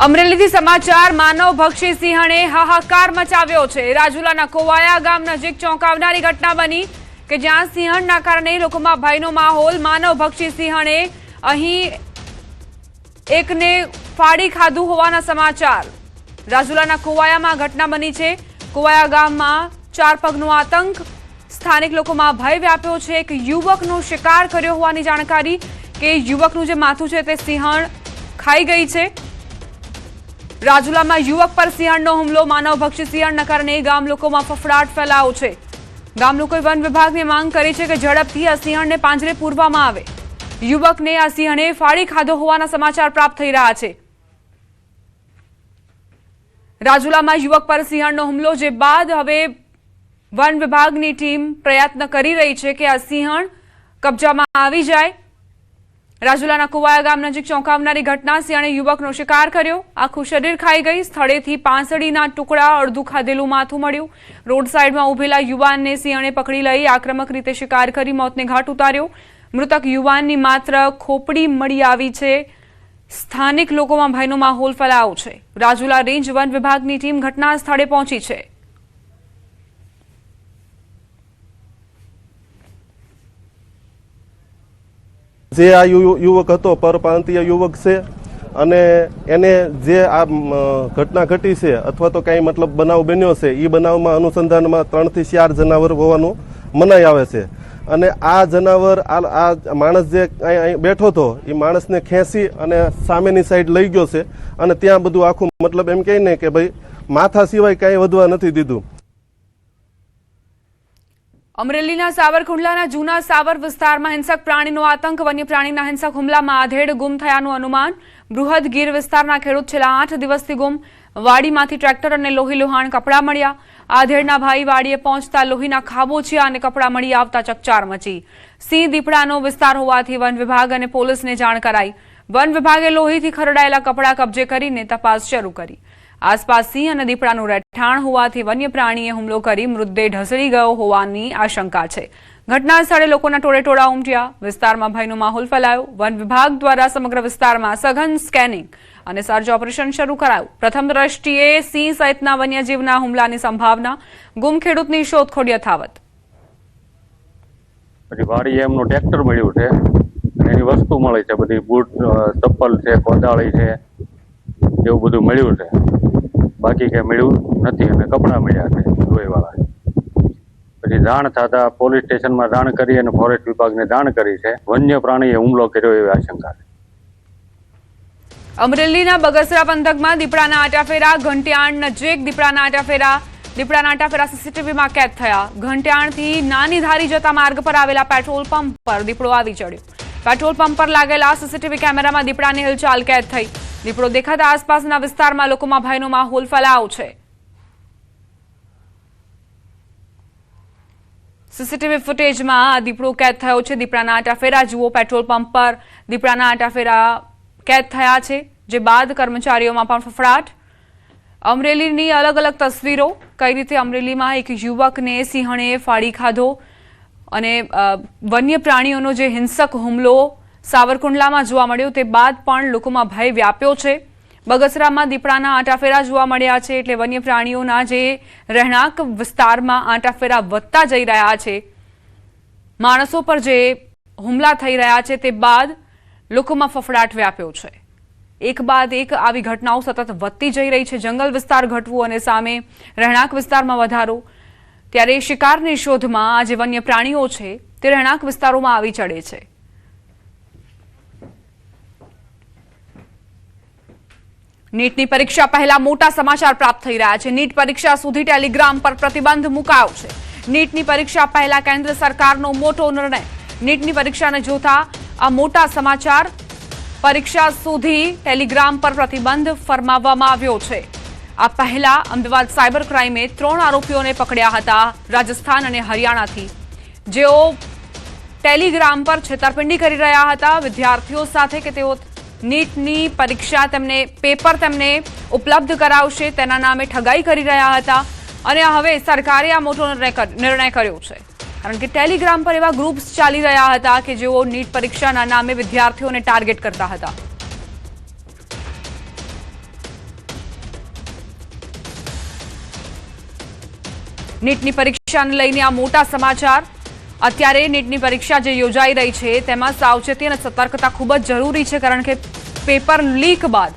અમરેલીથી સમાચાર માનવભક્ષી સિંહણે હાહાકાર મચાવ્યો છે। રાજુલાના કોવાયા ગામ નજીક ચોંકાવનારી ઘટના બની કે જ્યાં સિંહણના કારણે લોકોમાં ભયનો માહોલ। માનવભક્ષી સિંહણે અહીં એકને ફાડી ખાધું હોવાના સમાચાર। રાજુલાના કોવાયામાં ઘટના બની છે। કોવાયા ગામમાં ચાર પગનો આતંક, સ્થાનિક લોકોમાં ભય વ્યાપ્યો છે। એક યુવકનો શિકાર કર્યો હોવાની જાણકારી કે યુવકનું જે માથું છે તે સિંહણ ખાઈ ગઈ છે। રાજુલામાં યુવક પર સિંહણનો હુમલો। માનવભક્ષી સિંહણના કારણે ગામ લોકોમાં ફફડાટ ફેલાયો છે। ગામ લોકોએ વન વિભાગને માંગ કરી છે કે ઝડપથી આ સિંહણને પાંજરે પૂરવામાં આવે। યુવકને આ સિંહણે ફાડી ખાધો હોવાના સમાચાર પ્રાપ્ત થઈ રહ્યા છે। રાજુલામાં યુવક પર સિંહણનો હુમલો, જે બાદ હવે વન વિભાગની ટીમ પ્રયત્ન કરી રહી છે કે આ સિંહણ કબજામાં આવી જાય। રાજુલાના કુવાયા ગામ નજીક ચોંકાવનારી ઘટના, સિંહણે યુવકનો શિકાર કર્યો, આખું શરીર ખાઈ ગઈ। સ્થળેથી પાંસળીના ટુકડા, અડધું ખાધેલું માથું મળ્યું। રોડ સાઈડમાં ઉભેલા યુવાનને સિંહણે પકડી લઈ આક્રમક રીતે શિકાર કરી મોતને ઘાટ ઉતાર્યો। મૃતક યુવાનની માત્ર ખોપડી મળી આવી છે। સ્થાનિક લોકોમાં ભયનો માહોલ ફેલાયો છે। રાજુલા રેન્જ વન વિભાગની ટીમ ઘટના સ્થળે પહોંચી છે। જે આ યુવક હતો પરપ્રાંતીય યુવક છે અને એને જે આ ઘટના ઘટી છે અથવા તો કંઈ મતલબ બનાવ બન્યો છે, એ બનાવમાં અનુસંધાનમાં 3 થી 4 જનાવર હોવાનું મનાઈ આવે છે। અને આ જનાવર આ માણસ જે અહીં બેઠો હતો એ માણસને ખેંચી અને સામેની સાઈડ લઈ ગયો છે અને ત્યાં બધું આખું મતલબ એમ કહે ને કે ભાઈ માથા સિવાય કાંઈ વધવા નથી દીધું। અમરેલીના સાવરકુંડલાના જૂના સાવર વિસ્તારમાં હિંસક પ્રાણીનો આતંક। વન્ય પ્રાણીના હિંસક હુમલામાં આધેડ ગુમ થયાનું અનુમાન। બૃહદ ગીર વિસ્તારના ખેડૂત છેલ્લા 8 દિવસથી ગુમ। વાડીમાંથી ટ્રેક્ટર અને લોહી લુહાણ કપડાં મળ્યા। આધેડના ભાઈ વાડીએ પહોંચતા લોહીના ખાબોચિયા અને કપડાં મળી આવતા ચકચાર મચી। સિંહ દીપડાનો વિસ્તાર હોવાથી વન વિભાગ અને પોલીસને જાણ કરાઈ। વન વિભાગે લોહીથી ખરડાયેલા કપડાં કબજે કરીને તપાસ શરૂ કરી। આસપાસ સિંહ અને દીપડાનું રહેઠાણ હોવાથી વન્ય પ્રાણીએ હુમલો કરી મૃતદેહ ઢસડી ગયો હોવાની આશંકા છે। ઘટના સ્થળે લોકોના ટોળેટોળા ઉમટ્યા। વિસ્તારમાં ભયનો માહોલ ફેલાયો। વન વિભાગ દ્વારા સમગ્ર વિસ્તારમાં સઘન સ્કેનિંગ અને સર્ચ ઓપરેશન શરૂ કરાયું। પ્રથમ દ્રષ્ટિએ સિંહ સહિતના વન્યજીવના હુમલાની સંભાવના। ગુમ ખેડૂતની શોધખોળ યથાવત। પછી વાડીએ એમનું ટ્રેક્ટર મળ્યું છે, એની વસ્તુ મળી છે, બધી બૂટ, ચપ્પલ છે, કોદાળી છે, એવું બધું મળ્યું છે। બાકી કઈ મળ્યું નથી અને કપડાં મળ્યા છે લોહીવાળા। પછી જાણ થતા પોલીસ સ્ટેશનમાં જાણ કરી અને ફોરેસ્ટ વિભાગને જાણ કરી છે। વન્ય પ્રાણીએ હુમલો કર્યો એવી આશંકા છે। અમરેલીના બગસરા પંથકમાં દીપડાના આટાફેરા। ઘંટિયાણ નજીક દીપડાના આટાફેરા સીસીટીવીમાં કેદ થયા। ઘંટિયાણથી નાની ધારી જતા માર્ગ પર આવેલા પેટ્રોલ પંપ પર દીપડો આવી ચડ્યો। પેટ્રોલ પંપ પર લાગેલા સીસીટીવી કેમેરામાં દીપડાની હિલચાલ કેદ થઈ। દીપડો દેખાતા આસપાસના વિસ્તારમાં લોકોમાં ભયનો માહોલ ફેલાયો છે। સીસીટીવી ફૂટેજમાં આ દીપડો કેદ થયો છે। દીપડાના આટાફેરા જુઓ। પેટ્રોલ પંપ પર દીપડાના આટાફેરા કેદ થયા છે, જે બાદ કર્મચારીઓમાં પણ ફફડાટ। અમરેલીની અલગ અલગ તસવીરો। કઈ રીતે અમરેલીમાં એક યુવકને સિંહણે ફાડી ખાધો અને વન્ય પ્રાણીઓનો જે હિંસક હુમલો સાવરકુંડલામાં જોવા મળ્યો, તે બાદ પણ લોકોમાં ભય વ્યાપ્યો છે। બગસરામાં દીપડાના આટાફેરા જોવા મળ્યા છે, એટલે વન્ય પ્રાણીઓના જે રહેણાંક વિસ્તારમાં આટાફેરા વધતા જઈ રહ્યા છે। માણસો પર જે હુમલા થઈ રહ્યા છે તે બાદ લોકોમાં ફફડાટ વ્યાપ્યો છે। એક બાદ એક આવી ઘટનાઓ સતત વધતી જઈ રહી છે। જંગલ વિસ્તાર ઘટવું અને સામે રહેણાંક વિસ્તારમાં વધારો, ત્યારે શિકારની શોધમાં આ જે વન્ય પ્રાણીઓ છે તે રહેણાંક વિસ્તારોમાં આવી ચડે છે। નીટની પરીક્ષા પહેલા મોટા સમાચાર પ્રાપ્ત થઈ રહ્યા છે। નીટ પરીક્ષા સુધી ટેલિગ્રામ પર પ્રતિબંધ મુકાયો છે। નીટની પરીક્ષા પહેલા કેન્દ્ર સરકારનો મોટો નિર્ણય। નીટની પરીક્ષાને જોતા આ મોટા સમાચાર। પરીક્ષા સુધી ટેલિગ્રામ પર પ્રતિબંધ ફરમાવવામાં આવ્યો છે। આ પહેલા અમદાવાદ સાયબર ક્રાઇમે 3 આરોપીઓને પકડ્યા હતા રાજસ્થાન અને હરિયાણાથી, જેઓ ટેલિગ્રામ પર છેતરપિંડી કરી રહ્યા હતા વિદ્યાર્થીઓ સાથે કે તેઓ નીટની પરીક્ષા પેપર તેમને ઉપલબ્ધ કરાવશે તેના નામે ઠગાઈ કરી રહ્યા હતા। અને હવે સરકારે આ મોટો નિર્ણય કર્યો છે, કારણ કે ટેલિગ્રામ પર એવા ગ્રુપ્સ ચાલી રહ્યા હતા કે જેઓ નીટ પરીક્ષાના નામે વિદ્યાર્થીઓને ટાર્ગેટ કરતા હતા। નીટની પરીક્ષાને લઈને આ મોટા સમાચાર. અત્યારે નીટની પરીક્ષા જે યોજાઈ રહી છે તેમાં સાવચેતી અને સતર્કતા ખૂબ જ જરૂરી છે, કારણ કે પેપર લીક બાદ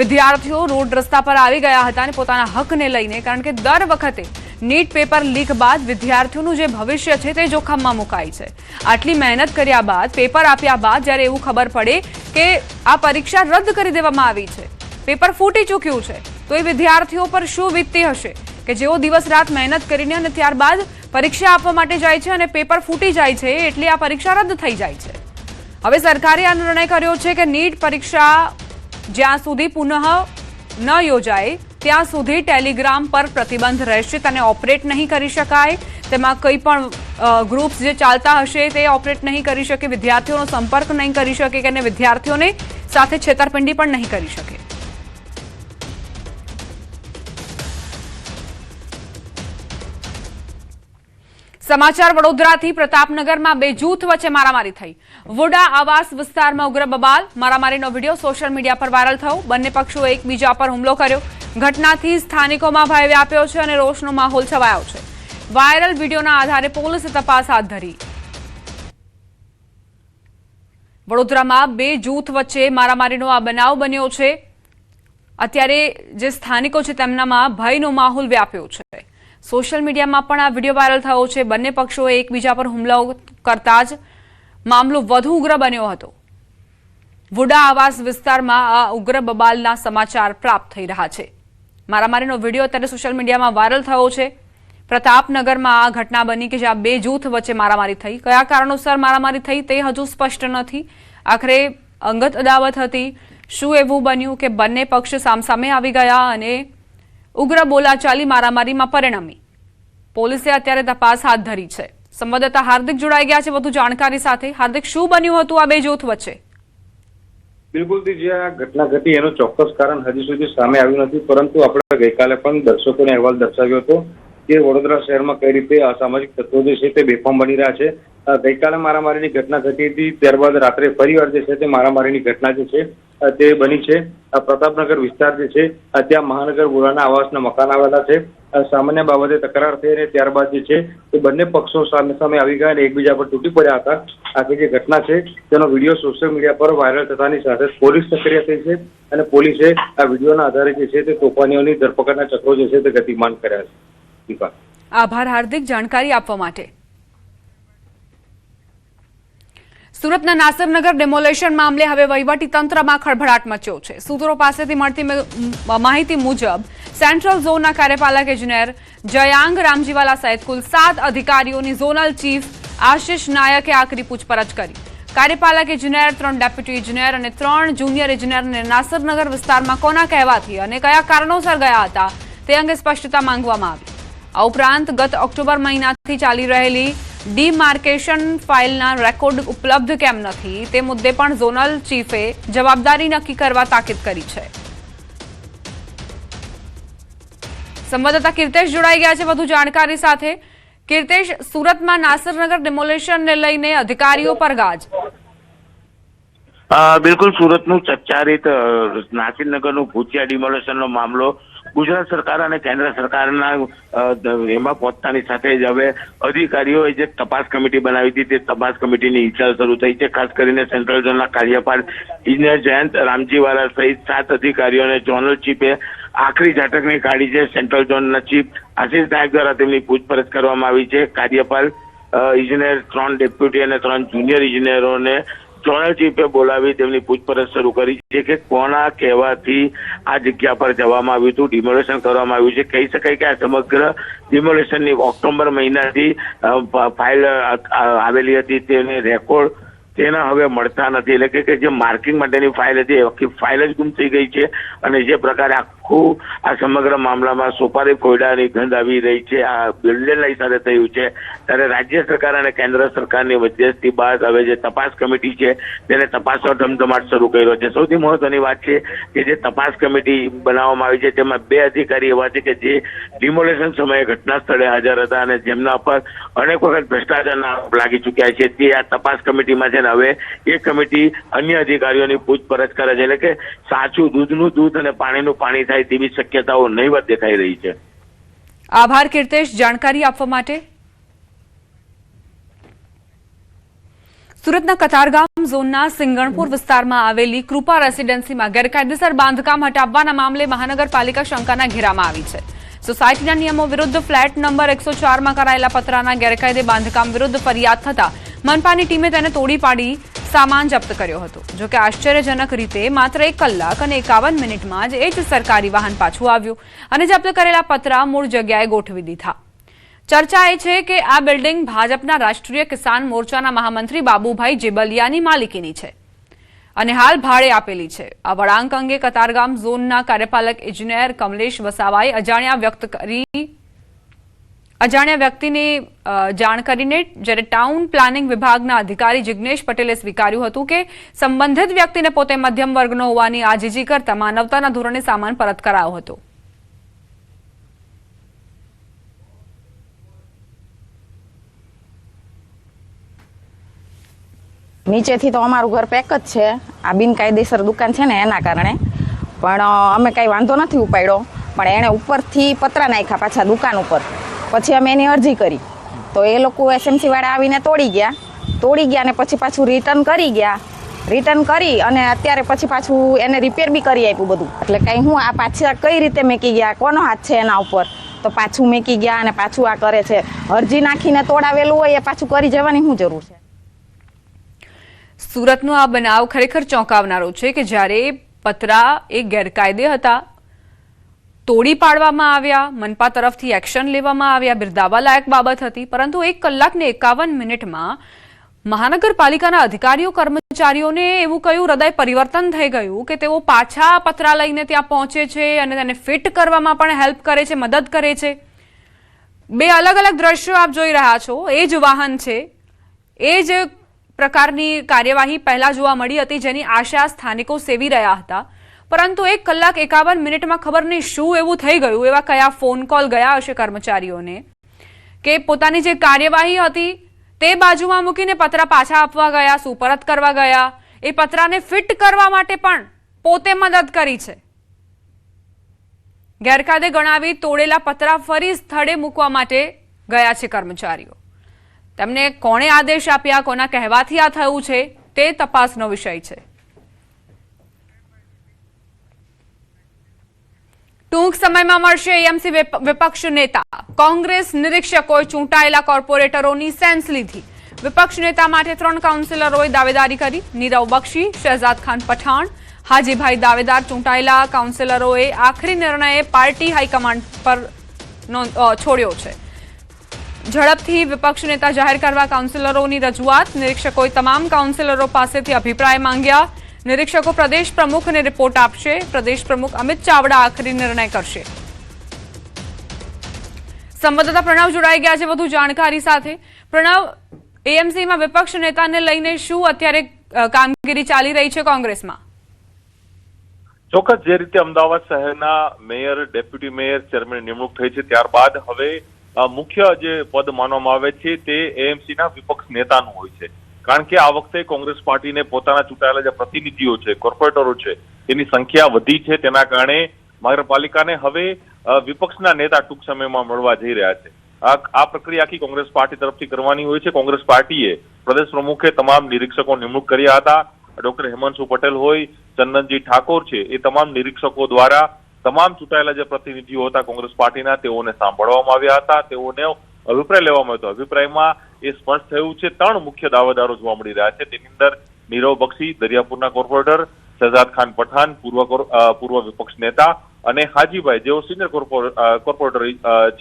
વિદ્યાર્થીઓ રોડ રસ્તા પર આવી ગયા હતા અને પોતાના હકને લઈને, કારણ કે દર વખતે નીટ પેપર લીક બાદ વિદ્યાર્થીઓનું જે ભવિષ્ય છે તે જોખમમાં મુકાય છે. આટલી મહેનત કર્યા બાદ, પેપર આપ્યા બાદ જ્યારે એવું ખબર પડે કે આ પરીક્ષા રદ કરી દેવામાં આવી છે, પેપર ફૂટી ચૂક્યું છે, તો એ વિદ્યાર્થીઓ પર શું વીતતી હશે કે જેઓ દિવસ રાત મહેનત કરીને અને ત્યારબાદ પરીક્ષા આપવા માટે જાય છે અને પેપર ફૂટી જાય છે એટલે આ પરીક્ષા રદ થઈ જાય છે. હવે સરકારે આ નિર્ણય કર્યો છે કે નીટ પરીક્ષા જ્યાં સુધી પુનઃ ન યોજાય ત્યાં સુધી ટેલિગ્રામ પર પ્રતિબંધ રહેશે, તેને ઓપરેટ નહીં કરી શકાય, તેમાં કંઈ પણ ગ્રુપ્સ જે ચાલતા હશે તે ઓપરેટ નહીં કરી શકે, વિદ્યાર્થીઓનો સંપર્ક નહીં કરી શકે કે વિદ્યાર્થીઓને સાથે છેતરપિંડી પણ નહીં કરી શકે. સમાચાર વડોદરાથી. પ્રતાપનગરમાં બે જૂથ વચ્ચે મારામારી થઈ. વુડા આવાસ વિસ્તારમાં ઉગ્ર બબાલ. મારામારીનો વિડીયો સોશિયલ મીડિયા પર વાયરલ થયો. બંને પક્ષોએ એકબીજા પર હુમલો કર્યો. ઘટનાથી સ્થાનિકોમાં ભય વ્યાપ્યો છે અને રોષનો માહોલ છવાયો છે. વાયરલ વિડીયોના આધારે પોલીસે તપાસ હાથ ધરી. વડોદરામાં બે જૂથ વચ્ચે મારામારીનો આ બનાવ બન્યો છે. અત્યારે જે સ્થાનિકો છે તેમનામાં ભયનો માહોલ વ્યાપ્યો છે. સોશિયલ મીડિયામાં પણ આ વિડીયો વાયરલ થયો છે. બંને પક્ષોએ એકબીજા પર હુમલો કરતા જ મામલો વધુ ઉગ્ર બન્યો હતો. વુડા આવાસ વિસ્તારમાં આ ઉગ્ર બબાલના સમાચાર પ્રાપ્ત થઈ રહ્યા છે. મારામારીનો વિડીયો અત્યારે સોશિયલ મીડિયામાં વાયરલ થયો છે. પ્રતાપનગરમાં આ ઘટના બની કે જ્યાં બે જૂથ વચ્ચે મારામારી થઈ. કયા કારણોસર મારામારી થઈ તે હજુ સ્પષ્ટ નથી. આખરે અંગત અદાવત હતી. શું એવું બન્યું કે બંને પક્ષ સામસામે આવી ગયા અને ઉગ્ર બોલાચાલી મારામારીમાં પરિણમી? પોલીસે અત્યારે તપાસ હાથ ધરી છે. સંવાદદાતા હાર્દિક જોડાઈ ગયા છે વધુ જાણકારી સાથે. હાર્દિક, શું બન્યું હતું આ બે જૂથ વચ્ચે? બિલકુલ જે આ ઘટના ઘટી એનું ચોક્કસ કારણ હજી સુધી સામે આવ્યું નથી, પરંતુ આપણે ગઈકાલે પણ દર્શકોને અહેવાલ દર્શાવ્યો હતો કે વડોદરા શહેરમાં કઈ રીતે અસામાજિક તત્વો જે છે તે બેફામ બની રહ્યા છે. ગઈકાલે મારામારીની ઘટના ઘટી હતી, ત્યારબાદ રાત્રે ફરીવાર જે છે તે મારામારીની ઘટના જે છે તે બની છે. પ્રતાપનગર વિસ્તાર જે છે ત્યાં મહાનગર વુડાના આવાસના મકાન આવેલા છે. સામાન્ય બાબતે તકરાર થઈ અને ત્યારબાદ જે છે તે બંને પક્ષો સામે સામે આવી ગયા અને એકબીજા પર તૂટી પડ્યા હતા. આખી જે ઘટના છે તેનો વિડીયો સોશિયલ મીડિયા પર વાયરલ થતાની સાથે પોલીસ સક્રિય થઈ છે અને પોલીસે આ વિડીયોના આધારે જે છે તે તોફાનીઓની ધરપકડના ચક્રો જે છે તે ગતિમાન કર્યા છે. આભાર હાર્દિક, જાણકારી આપવા માટે. સુરતના નાસરનગર ડેમોલેશન મામલે હવે વહીવટી તંત્રમાં ખળભળાટ મચ્યો છે. સૂત્રો પાસેથી મળતી માહિતી મુજબ સેન્ટ્રલ ઝોનના કાર્યપાલક એન્જિનિયર જયાંગ રામજીવાલા સહિત કુલ 7 અધિકારીઓની ઝોનલ ચીફ આશિષ નાયકે આકરી પૂછપરછ કરી. કાર્યપાલક એન્જિનિયર, 3 ડેપ્યુટી એન્જિનિયર અને 3 જુનિયર એન્જિનિયરને નાસરનગર વિસ્તારમાં કોના કહેવાથી અને કયા કારણોસર ગયા હતા તે અંગે સ્પષ્ટતા માંગવામાં આવી. આ ઉપરાંત ગત ઓક્ટોબર મહિનાથી ચાલી રહેલી ડીમાર્કેશન ફાઇલના રેકોર્ડ ઉપલબ્ધ કેમ નથી તે મુદ્દે પણ ઝોનલ ચીફે જવાબદારી નક્કી કરવા તાકીદ કરી છે. સંવાદદાતા કીર્તેશ જોડાઈ ગયા છે વધુ જાણકારી સાથે. કીર્તેશ, સુરતમાં નાસરનગર ડેમોલેશનને લઈને અધિકારીઓ પર ગાજ. બિલકુલ, સુરતનું ચર્ચારિત નાસિરનગરનું ભૂતિયા ડિમોલેશનનો મામલો ગુજરાત સરકાર અને કેન્દ્ર સરકારના એમાં પહોંચતાની સાથે જ હવે અધિકારીઓએ જે તપાસ કમિટી બનાવી હતી તે તપાસ કમિટીની હિલચાલ શરૂ થઈ છે. ખાસ કરીને સેન્ટ્રલ ઝોનના કાર્યપાલક ઇજનેર જયંત રામજીવાલા સહિત 7 અધિકારીઓને ઝોનલ ચીફે આખરી ઝાટકની કાઢી છે. સેન્ટ્રલ ઝોનના ચીફ આશિષ નાયક દ્વારા તેમની પૂછપરછ કરવામાં આવી છે. કાર્યપાલ ઇજનેર, 3 ડેપ્યુટી અને 3 જુનિયર ઇજનેરોને ઝોનલ ચીફે બોલાવી તેમની પૂછપરછ શરૂ કરી છે કે કોના કહેવાથી આ જગ્યા પર જવામાં આવ્યું હતું, ડિમોલેશન કરવામાં આવ્યું છે. કહી શકાય કે આ સમગ્ર ડિમોલેશનની ઓક્ટોબર મહિનાથી ફાઇલ આવેલી હતી, તેને રેકોર્ડ તેના હવે મળતા નથી. એટલે કે જે માર્કિંગ માટેની ફાઇલ હતી આખી ફાઇલ જ ગુમ થઈ ગઈ છે અને જે પ્રકારે આખું આ સમગ્ર મામલામાં સોપારી ફોયડાની ગંધ આવી રહી છે, આ બિલ્ડેલાઈ સાથે થયું છે. ત્યારે રાજ્ય સરકાર અને કેન્દ્ર સરકારની મધ્યસ્થી બાદ હવે જે તપાસ કમિટી છે તેને તપાસનો ધમધમાટ શરૂ કર્યો છે. સૌથી મહત્વની વાત છે કે જે તપાસ કમિટી બનાવવામાં આવી છે તેમાં 2 અધિકારી એવા છે કે જે ડિમોલેશન સમયે ઘટના સ્થળે હાજર હતા અને જેમના પર અનેક વખત ભ્રષ્ટાચારના આરોપ લાગી ચૂક્યા છે. તે આ તપાસ કમિટીમાં છે. હવે એ કમિટી અન્ય અધિકારીઓની પૂછપરછ કરે છે. એટલે કે સાચું દૂધનું દૂધ અને પાણીનું પાણી થાય તેવી શક્યતાઓ નહીવત દેખાઈ રહી છે. આભાર કીર્તેશ જાણકારી આપવા માટે। સુરતના કતારગામ ઝોનના સિંગણપુર વિસ્તારમાં આવેલી કૃપા રેસિડેન્સીમાં ગેરકાયદેસર બાંધકામ હટાવવાના મામલે મહાનગરપાલિકા શંકાના ઘેરામાં આવી છે। સોસાયટીના નિયમો વિરુદ્ધ ફ્લેટ નંબર 104માં કરાયેલા પતરાના ગેરકાયદે બાંધકામ વિરુદ્ધ ફરિયાદ થતા મનપાની ટીમે તેને તોડી પાડી સામાન જપ્ત કર્યો હતો। જોકે આશ્ચર્યજનક રીતે માત્ર 1 કલાક અને 51 મિનિટમાં જ એ જ સરકારી વાહન પાછું આવ્યું અને જપ્ત કરેલા પતરા મૂળ જગ્યાએ ગોઠવી દીધા। ચર્ચા એ છે કે આ બિલ્ડિંગ ભાજપના રાષ્ટ્રીય કિસાન મોરચાના મહામંત્રી બાબુભાઈ જેબલિયાની માલિકીની છે અને હાલ ભાડે આપેલી છે। આ વળાંક અંગે કતારગામ ઝોનના કાર્યપાલક ઇજનેર કમલેશ વસાવાએ અજાણ્યા વ્યક્તિને જાણ કરીને જ્યારે ટાઉન પ્લાનિંગ વિભાગના અધિકારી જિગ્નેશ પટેલે સ્વીકાર્યું હતું કે સંબંધિત વ્યક્તિને પોતે મધ્યમ વર્ગનો હોવાની આજીજી કરતા માનવતાના ધોરણે સામાન પરત કરાયો હતો। નીચેથી તો અમારું ઘર પેક જ છે। આ બિનકાયદેસર દુકાન છે ને એના કારણે પણ અમે કાંઈ વાંધો નથી ઉપાડ્યો, પણ એણે ઉપરથી પતરા નાખ્યા પાછા દુકાન ઉપર। પછી અમે એની અરજી કરી તો એ લોકો SMC વાળા આવીને તોડી ગયા ને પછી પાછું રિટર્ન કરી અને અત્યારે પછી પાછું એને રિપેર બી કરી આપ્યું બધું। એટલે કાંઈ હું આ પાછા કઈ રીતે મેકી ગયા, કોનો હાથ છે એના ઉપર, તો પાછું મેકી ગયા અને પાછું આ કરે છે। અરજી નાખીને તોડાવેલું હોય એ પાછું કરી જવાની શું જરૂર છે। સુરતનો આ બનાવ ખરેખર ચોંકાવનારો છે કે જ્યારે પતરા એ ગેરકાયદે હતા, તોડી પાડવામાં આવ્યા, મનપા તરફથી એક્શન લેવામાં આવ્યા, બિરદાવવા લાયક બાબત હતી, પરંતુ 1 કલાક ને 51 મિનિટમાં મહાનગરપાલિકાના અધિકારીઓ કર્મચારીઓને એવું કયું હૃદય પરિવર્તન થઈ ગયું કે તેઓ પાછા પતરા લઈને ત્યાં પહોંચે છે અને તેને ફિટ કરવામાં પણ હેલ્પ કરે છે, મદદ કરે છે। 2 અલગ અલગ દ્રશ્યો આપ જોઈ રહ્યા છો। એ જ વાહન છે, એ જ પ્રકારની કાર્યવાહી પહેલા જોવા મળી હતી જેની આશા સ્થાનિકો સેવી રહ્યા હતા, પરંતુ 1 કલાક 51 મિનિટમાં ખબર નહીં શું એવું થઈ ગયું, એવા કયા ફોન કોલ ગયા હશે કર્મચારીઓને કે પોતાની જે કાર્યવાહી હતી તે બાજુમાં મૂકીને પતરા પાછા આપવા ગયા, સુપરત કરવા ગયા, એ પતરાને ફિટ કરવા માટે પણ પોતે મદદ કરી છે। ગેરકાયદે ગણાવી તોડેલા પતરા ફરી સ્થળે મૂકવા માટે ગયા છે કર્મચારીઓ। તેમને કોણે આદેશ આપ્યા, કોના કહેવાથી આ થયું છે તે તપાસનો વિષય છે। ટૂંક સમયમાં મળશે એએમસી વિપક્ષ નેતા। કોંગ્રેસ નિરીક્ષકોએ ચૂંટાયેલા કોર્પોરેટરોની સેન્સ લીધી। વિપક્ષ નેતા માટે 3 કાઉન્સિલરોએ દાવેદારી કરી। નીરવ બક્ષી, શહેજાદ ખાન પઠાણ, હાજીભાઈ દાવેદાર ચૂંટાયેલા કાઉન્સિલરોએ આખરી નિર્ણય પાર્ટી હાઈકમાન્ડ પર છોડ્યો છે। ઝડપથી વિપક્ષ નેતા જાહેર કરવા કાઉન્સિલરોની રજૂઆત। નિરીક્ષકોએ તમામ કાઉન્સિલરો પાસેથી અભિપ્રાય માંગ્યા। નિરીક્ષકો પ્રદેશ પ્રમુખને રિપોર્ટ આપશે। પ્રદેશ પ્રમુખ અમિત ચાવડા આખરી નિર્ણય કરશે। સંવાદદાતા પ્રણવ જોડાઈ ગયા છે વધુ જાણકારી સાથે। પ્રણવ, એએમસીમાં વિપક્ષ નેતાને લઈને શું અત્યારે કામગીરી ચાલી રહી છે કોંગ્રેસમાં? ચોક્કસ, જે રીતે અમદાવાદ શહેરના મેયર, ડેપ્યુટી મેયર, ચેરમેન નિમણૂક થઈ છે ત્યારબાદ હવે મુખ્ય જે પદ માનવામાં આવે છે તે એએમસીના વિપક્ષ નેતાનું હોય છે। કારણ કે આ વખતે કોંગ્રેસ પાર્ટીને પોતાના ચૂંટાયેલા જે પ્રતિનિધિઓ છે, કોર્પોરેટરો છે, તેની સંખ્યા વધી છે। તેના કારણે મહાનગરપાલિકાને હવે વિપક્ષના નેતા ટૂંક સમયમાં મળવા જઈ રહ્યા છે। આ પ્રક્રિયા આખી કોંગ્રેસ પાર્ટી તરફથી કરવાની હોય છે। કોંગ્રેસ પાર્ટીએ પ્રદેશ પ્રમુખે તમામ નિરીક્ષકો નિમણૂક કર્યા હતા। ડોક્ટર હિમાંશુ પટેલ હોય, ચંદનજી ઠાકોર છે, એ તમામ નિરીક્ષકો દ્વારા તમામ ચૂંટાયેલા જે પ્રતિનિધિઓ હતા કોંગ્રેસ પાર્ટીના તેઓને સાંભળવામાં આવ્યા હતા, તેઓને અભિપ્રાય લેવામાં આવ્યો હતો। અભિપ્રાયમાં એ સ્પષ્ટ થયું છે 3 મુખ્ય દાવેદારો જોવા મળી રહ્યા છે। તેની અંદર નીરવ બક્ષી, દરિયાપુરના કોર્પોરેટર, શહેજાદ ખાન પઠાણ, પૂર્વ વિપક્ષ નેતા, અને હાજીભાઈ જેઓ સિનિયર કોર્પોરેટર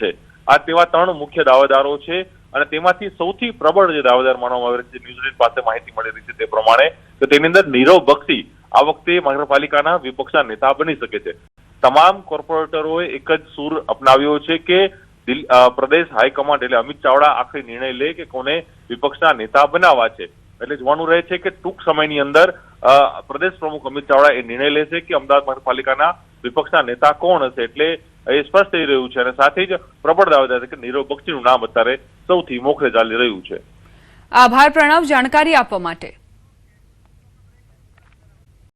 છે। આ તેવા 3 મુખ્ય દાવેદારો છે અને તેમાંથી સૌથી પ્રબળ જે દાવેદાર માનવામાં આવે છે, ન્યૂઝલેન્ડ પાસે માહિતી મળી રહી છે તે પ્રમાણે, કે તેની અંદર નીરવ બક્ષી આ વખતે મહાનગરપાલિકાના વિપક્ષના નેતા બની શકે છે। તમામ કોર્પોરેટરોએ એક જ સૂર અપનાવ્યો છે કે પ્રદેશ હાઈકમાન્ડ એટલે અમિત ચાવડા આખરી નિર્ણય લે કે કોને વિપક્ષના નેતા બનાવવા છે। એટલે જોવાનું રહે છે કે ટૂંક સમયની અંદર પ્રદેશ પ્રમુખ અમિત ચાવડા એ નિર્ણય લેશે કે અમદાવાદ મહાનગરપાલિકાના વિપક્ષના નેતા કોણ હશે। એટલે એ સ્પષ્ટ થઈ રહ્યું છે અને સાથે જ પ્રબળ દાવેદાર છે કે નીરવ બક્ષીનું નામ અત્યારે સૌથી મોખરે ચાલી રહ્યું છે। આભાર પ્રણવ જાણકારી આપવા માટે।